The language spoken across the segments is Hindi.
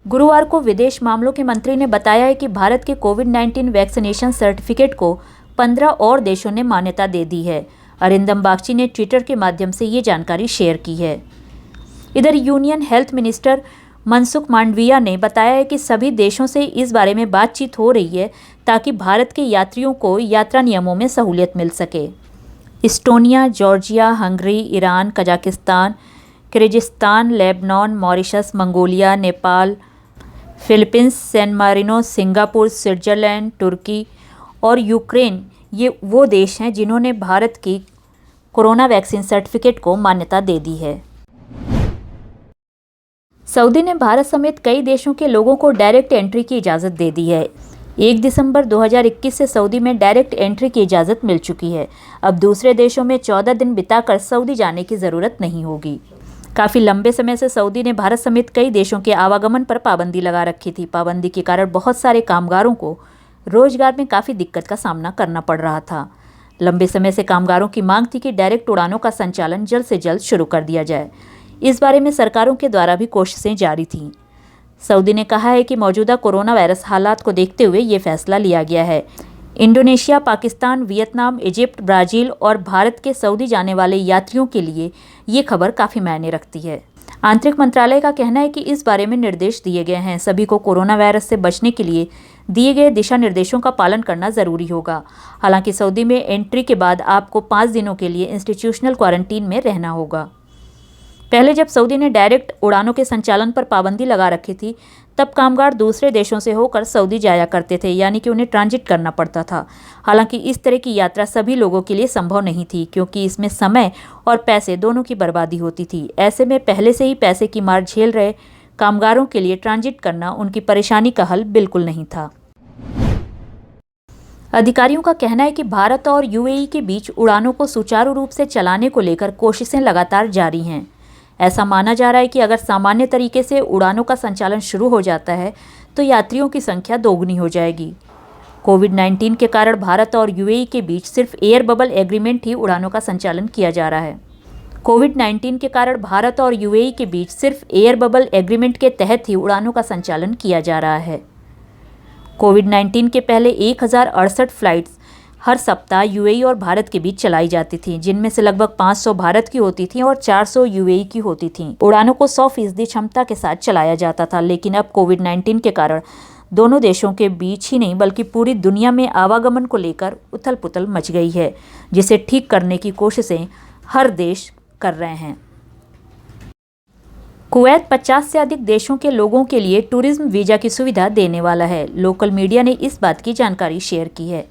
गुरुवार को विदेश मामलों के मंत्री ने बताया है कि भारत के कोविड-19 वैक्सीनेशन सर्टिफिकेट को 15 और देशों ने मान्यता दे दी है। अरिंदम बागची ने ट्विटर के माध्यम से ये जानकारी शेयर की है। इधर union health minister Mansukh Mandaviya ने बताया है कि सभी देशों से इस बारे में बातचीत हो रही है ताकि भारत के यात्रियों को यात्रा नियमों में सहूलियत मिल सके। Estonia, Georgia, Hungary, Iran, Kazakhstan, Kyrgyzstan, Lebanon, Mauritius, Mongolia, Nepal, Philippines, San Marino, Singapore, Switzerland, तुर्की और यूक्रेन ये वो देश हैं जिन्होंने भारत की कोरोना वैक्सीन सर्टिफिकेट को मान्यता दे दी है। सऊदी ने भारत समेत कई देशों के लोगों को डायरेक्ट एंट्री की इजाज़त दे दी है। 1 दिसंबर 2021 से सऊदी में डायरेक्ट एंट्री की इजाज़त मिल चुकी है। अब दूसरे देशों में 14 दिन बिताकर सऊदी जाने की ज़रूरत नहीं होगी। काफ़ी लंबे समय से सऊदी ने भारत समेत कई देशों के आवागमन पर पाबंदी लगा रखी थी। पाबंदी के कारण बहुत सारे कामगारों को रोजगार में काफ़ी दिक्कत का सामना करना पड़ रहा था। लंबे समय से कामगारों की मांग थी कि डायरेक्ट उड़ानों का संचालन जल्द से जल्द शुरू कर दिया जाए। इस बारे में सरकारों के द्वारा भी कोशिशें जारी थीं। सऊदी ने कहा है कि मौजूदा कोरोना वायरस हालात को देखते हुए ये फैसला लिया गया है। Indonesia, Pakistan, Vietnam, Egypt, Brazil और भारत के सऊदी जाने वाले यात्रियों के लिए ये खबर काफ़ी मायने रखती है। आंतरिक मंत्रालय का कहना है कि इस बारे में निर्देश दिए गए हैं। सभी को कोरोना वायरस से बचने के लिए दिए गए दिशा निर्देशों का पालन करना ज़रूरी होगा। हालांकि सऊदी में एंट्री के बाद आपको 5 दिनों के लिए इंस्टीट्यूशनल क्वारंटीन में रहना होगा। पहले जब सऊदी ने डायरेक्ट उड़ानों के संचालन पर पाबंदी लगा रखी थी, तब कामगार दूसरे देशों से होकर सऊदी जाया करते थे, यानी कि उन्हें ट्रांजिट करना पड़ता था। हालांकि इस तरह की यात्रा सभी लोगों के लिए संभव नहीं थी, क्योंकि इसमें समय और पैसे दोनों की बर्बादी होती थी। ऐसे में पहले से ही पैसे की मार झेल रहे कामगारों के लिए ट्रांजिट करना उनकी परेशानी का हल बिल्कुल नहीं था। अधिकारियों का कहना है कि भारत और यूएई के बीच उड़ानों को सुचारू रूप से चलाने को लेकर कोशिशें लगातार जारी हैं। ऐसा माना जा रहा है कि अगर सामान्य तरीके से उड़ानों का संचालन शुरू हो जाता है तो यात्रियों की संख्या दोगुनी हो जाएगी। कोविड-19 के कारण भारत और यूएई के बीच सिर्फ एयर बबल एग्रीमेंट ही उड़ानों का संचालन किया जा रहा है। कोविड-19 के कारण भारत और यूएई के बीच सिर्फ एयर बबल एग्रीमेंट के तहत ही उड़ानों का संचालन किया जा रहा है। कोविड-19 के पहले 1068 फ्लाइट्स हर सप्ताह यूएई और भारत के बीच चलाई जाती थी, जिनमें से लगभग 500 भारत की होती थीं और 400 यूएई की होती थीं। उड़ानों को 100% क्षमता के साथ चलाया जाता था, लेकिन अब कोविड-19 के कारण दोनों देशों के बीच ही नहीं बल्कि पूरी दुनिया में आवागमन को लेकर उथल पुथल मच गई है, जिसे ठीक करने की कोशिशें हर देश कर रहे हैं। कुवैत 50 से अधिक देशों के लोगों के लिए टूरिज्म वीज़ा की सुविधा देने वाला है। लोकल मीडिया ने इस बात की जानकारी शेयर की है।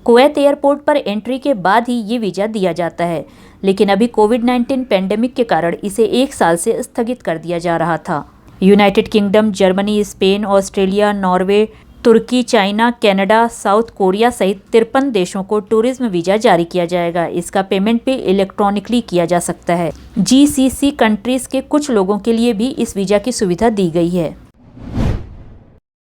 कुवैत एयरपोर्ट पर एंट्री के बाद ही ये वीज़ा दिया जाता है, लेकिन अभी कोविड-19 पेंडेमिक के कारण इसे 1 साल से स्थगित कर दिया जा रहा था। United Kingdom, Germany, Spain, Australia, Norway, तुर्की, चाइना, कनाडा, साउथ कोरिया सहित 53 देशों को टूरिज्म वीज़ा जारी किया जाएगा। इसका पेमेंट भी इलेक्ट्रॉनिकली किया जा सकता है। जीसीसी कंट्रीज़ के कुछ लोगों के लिए भी इस वीज़ा की सुविधा दी गई है।